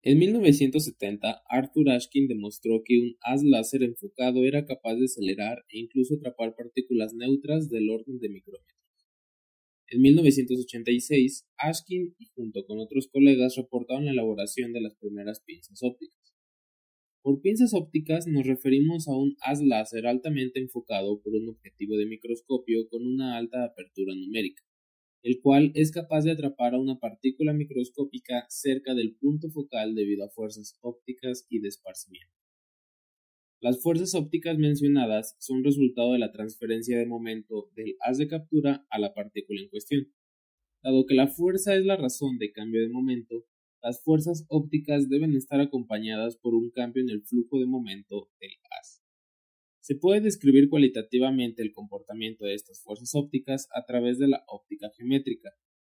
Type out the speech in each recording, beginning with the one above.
En 1970, Arthur Ashkin demostró que un haz láser enfocado era capaz de acelerar e incluso atrapar partículas neutras del orden de micrómetros. En 1986, Ashkin y junto con otros colegas reportaron la elaboración de las primeras pinzas ópticas. Por pinzas ópticas nos referimos a un haz láser altamente enfocado por un objetivo de microscopio con una alta apertura numérica, el cual es capaz de atrapar a una partícula microscópica cerca del punto focal debido a fuerzas ópticas y de esparcimiento. Las fuerzas ópticas mencionadas son resultado de la transferencia de momento del haz de captura a la partícula en cuestión. Dado que la fuerza es la razón de cambio de momento, las fuerzas ópticas deben estar acompañadas por un cambio en el flujo de momento del haz. Se puede describir cualitativamente el comportamiento de estas fuerzas ópticas a través de la óptica geométrica,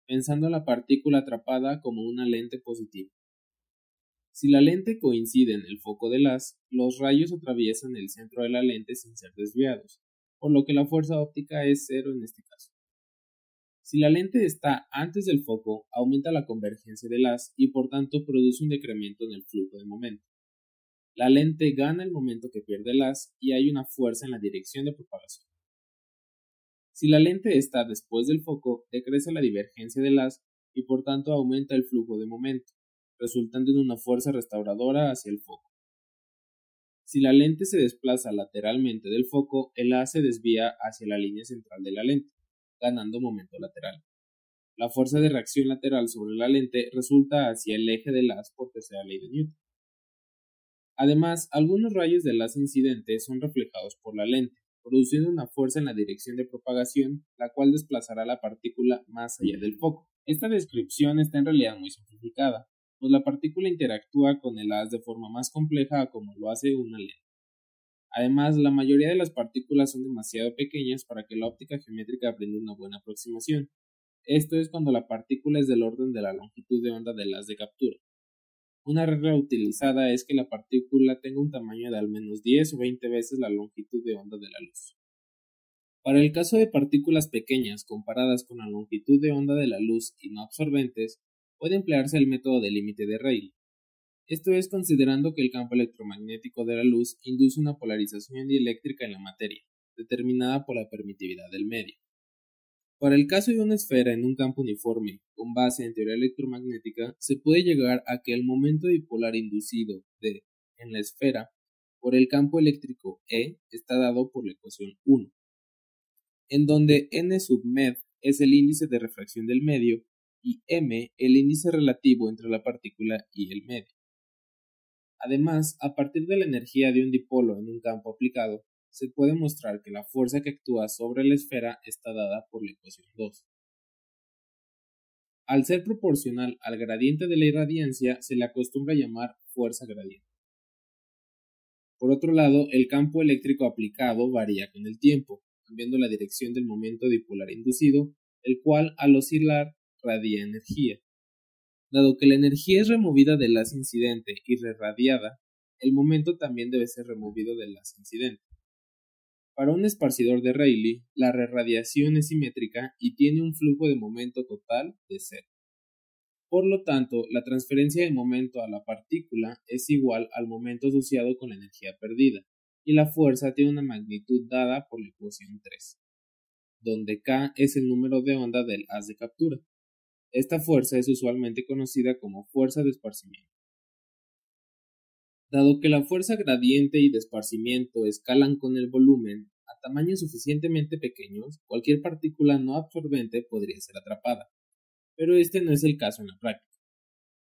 pensando a la partícula atrapada como una lente positiva. Si la lente coincide en el foco del haz, los rayos atraviesan el centro de la lente sin ser desviados, por lo que la fuerza óptica es cero en este caso. Si la lente está antes del foco, aumenta la convergencia del haz y por tanto produce un decremento en el flujo de momento. La lente gana el momento que pierde el haz y hay una fuerza en la dirección de propagación. Si la lente está después del foco, decrece la divergencia del haz y por tanto aumenta el flujo de momento, resultando en una fuerza restauradora hacia el foco. Si la lente se desplaza lateralmente del foco, el haz se desvía hacia la línea central de la lente, ganando momento lateral. La fuerza de reacción lateral sobre la lente resulta hacia el eje del haz por tercera ley de Newton. Además, algunos rayos del haz incidente son reflejados por la lente, produciendo una fuerza en la dirección de propagación, la cual desplazará la partícula más allá del foco. Esta descripción está en realidad muy simplificada, pues la partícula interactúa con el haz de forma más compleja a como lo hace una lente. Además, la mayoría de las partículas son demasiado pequeñas para que la óptica geométrica brinde una buena aproximación. Esto es cuando la partícula es del orden de la longitud de onda del haz de captura. Una regla utilizada es que la partícula tenga un tamaño de al menos 10 o 20 veces la longitud de onda de la luz. Para el caso de partículas pequeñas comparadas con la longitud de onda de la luz y no absorbentes, puede emplearse el método de límite de Rayleigh. Esto es considerando que el campo electromagnético de la luz induce una polarización dieléctrica en la materia, determinada por la permitividad del medio. Para el caso de una esfera en un campo uniforme, con base en teoría electromagnética, se puede llegar a que el momento dipolar inducido en la esfera por el campo eléctrico E está dado por la ecuación 1, en donde n sub med es el índice de refracción del medio y m el índice relativo entre la partícula y el medio. Además, a partir de la energía de un dipolo en un campo aplicado, se puede mostrar que la fuerza que actúa sobre la esfera está dada por la ecuación 2. Al ser proporcional al gradiente de la irradiancia, se le acostumbra llamar fuerza gradiente. Por otro lado, el campo eléctrico aplicado varía con el tiempo, cambiando la dirección del momento dipolar inducido, el cual al oscilar radia energía. Dado que la energía es removida del haz incidente y rerradiada, el momento también debe ser removido del haz incidente. Para un esparcidor de Rayleigh, la rerradiación es simétrica y tiene un flujo de momento total de cero. Por lo tanto, la transferencia de momento a la partícula es igual al momento asociado con la energía perdida, y la fuerza tiene una magnitud dada por la ecuación 3, donde K es el número de onda del haz de captura. Esta fuerza es usualmente conocida como fuerza de esparcimiento. Dado que la fuerza gradiente y de esparcimiento escalan con el volumen a tamaños suficientemente pequeños, cualquier partícula no absorbente podría ser atrapada, pero este no es el caso en la práctica.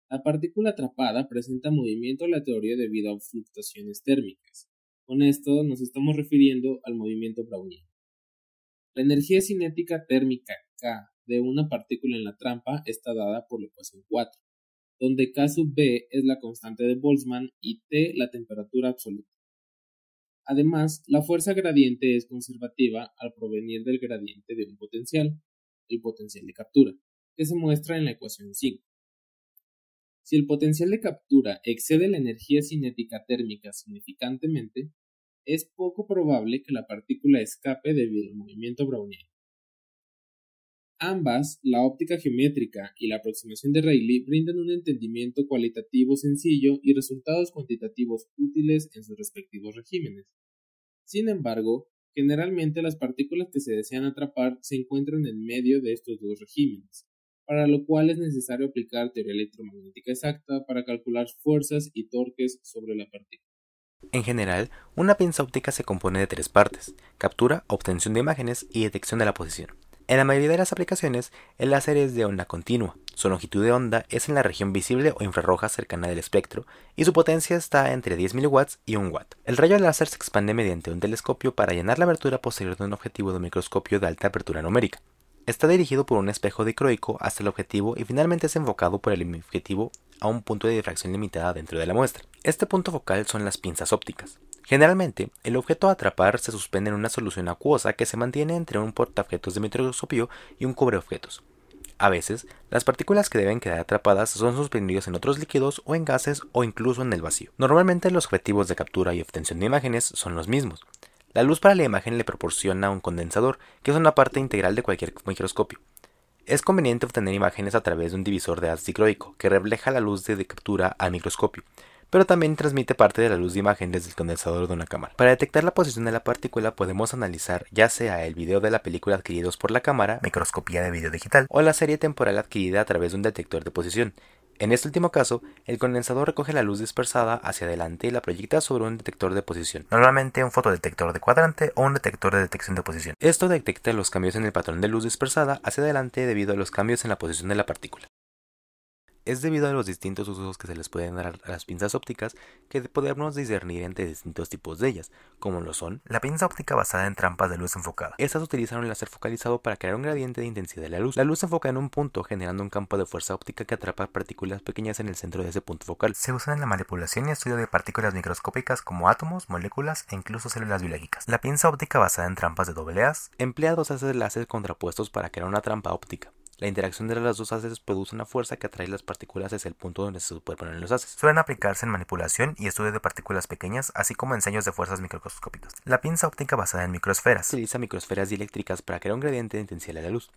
La partícula atrapada presenta movimiento aleatorio debido a fluctuaciones térmicas. Con esto nos estamos refiriendo al movimiento browniano. La energía cinética térmica K de una partícula en la trampa está dada por la ecuación 4. Donde K sub B es la constante de Boltzmann y T la temperatura absoluta. Además, la fuerza gradiente es conservativa al provenir del gradiente de un potencial, el potencial de captura, que se muestra en la ecuación 5. Si el potencial de captura excede la energía cinética térmica significantemente, es poco probable que la partícula escape debido al movimiento browniano. Ambas, la óptica geométrica y la aproximación de Rayleigh, brindan un entendimiento cualitativo sencillo y resultados cuantitativos útiles en sus respectivos regímenes. Sin embargo, generalmente las partículas que se desean atrapar se encuentran en medio de estos dos regímenes, para lo cual es necesario aplicar teoría electromagnética exacta para calcular fuerzas y torques sobre la partícula. En general, una pinza óptica se compone de 3 partes: captura, obtención de imágenes y detección de la posición. En la mayoría de las aplicaciones, el láser es de onda continua, su longitud de onda es en la región visible o infrarroja cercana del espectro, y su potencia está entre 10 mW y 1 W. El rayo láser se expande mediante un telescopio para llenar la abertura posterior de un objetivo de un microscopio de alta apertura numérica. Está dirigido por un espejo dicroico hasta el objetivo y finalmente es enfocado por el objetivo a un punto de difracción limitada dentro de la muestra. Este punto focal son las pinzas ópticas. Generalmente, el objeto a atrapar se suspende en una solución acuosa que se mantiene entre un portaobjetos de microscopio y un cubreobjetos. A veces, las partículas que deben quedar atrapadas son suspendidas en otros líquidos o en gases o incluso en el vacío. Normalmente los objetivos de captura y obtención de imágenes son los mismos. La luz para la imagen le proporciona un condensador, que es una parte integral de cualquier microscopio. Es conveniente obtener imágenes a través de un divisor de haz dicroico, que refleja la luz de captura al microscopio, pero también transmite parte de la luz de imagen desde el condensador de una cámara. Para detectar la posición de la partícula podemos analizar ya sea el video de la película adquiridos por la cámara, microscopía de video digital, o la serie temporal adquirida a través de un detector de posición. En este último caso, el condensador recoge la luz dispersada hacia adelante y la proyecta sobre un detector de posición, normalmente un fotodetector de cuadrante o un detector de detección de posición. Esto detecta los cambios en el patrón de luz dispersada hacia adelante debido a los cambios en la posición de la partícula. Es debido a los distintos usos que se les pueden dar a las pinzas ópticas que podemos discernir entre distintos tipos de ellas, como lo son la pinza óptica basada en trampas de luz enfocada. Estas utilizan un láser focalizado para crear un gradiente de intensidad de la luz. La luz se enfoca en un punto, generando un campo de fuerza óptica que atrapa partículas pequeñas en el centro de ese punto focal. Se usan en la manipulación y estudio de partículas microscópicas como átomos, moléculas e incluso células biológicas. La pinza óptica basada en trampas de doble haz emplea 2 haces láser contrapuestos para crear una trampa óptica. La interacción de las 2 haces produce una fuerza que atrae las partículas hacia el punto donde se superponen los haces. Suelen aplicarse en manipulación y estudio de partículas pequeñas, así como en diseños de fuerzas microscópicas. La pinza óptica basada en microesferas utiliza microesferas dieléctricas para crear un gradiente de intensidad de la luz.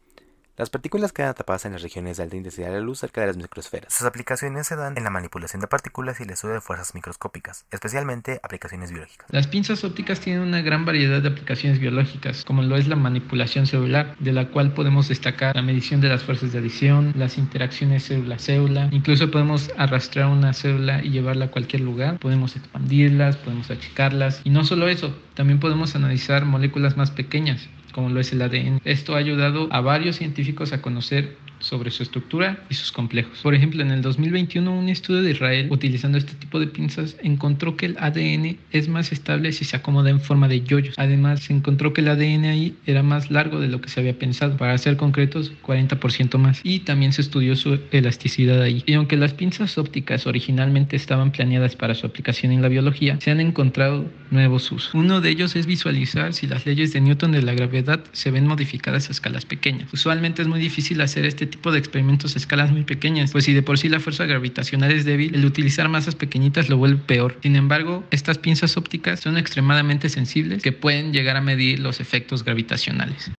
Las partículas quedan atrapadas en las regiones de alta intensidad de la luz cerca de las microesferas. Sus aplicaciones se dan en la manipulación de partículas y el estudio de fuerzas microscópicas, especialmente aplicaciones biológicas. Las pinzas ópticas tienen una gran variedad de aplicaciones biológicas, como lo es la manipulación celular, de la cual podemos destacar la medición de las fuerzas de adición, las interacciones célula-célula, incluso podemos arrastrar una célula y llevarla a cualquier lugar, podemos expandirlas, podemos achicarlas, y no solo eso, también podemos analizar moléculas más pequeñas, como lo es el ADN. Esto ha ayudado a varios científicos a conocer sobre su estructura y sus complejos. Por ejemplo, en el 2021 un estudio de Israel utilizando este tipo de pinzas encontró que el ADN es más estable si se acomoda en forma de yoyos. Además, se encontró que el ADN ahí era más largo de lo que se había pensado, para ser concretos 40% más, y también se estudió su elasticidad ahí. Y aunque las pinzas ópticas originalmente estaban planeadas para su aplicación en la biología, se han encontrado nuevos usos. Uno de ellos es visualizar si las leyes de Newton de la gravedad se ven modificadas a escalas pequeñas. Usualmente es muy difícil hacer este tipo de experimentos a escalas muy pequeñas, pues si de por sí la fuerza gravitacional es débil, el utilizar masas pequeñitas lo vuelve peor. Sin embargo, estas pinzas ópticas son extremadamente sensibles que pueden llegar a medir los efectos gravitacionales.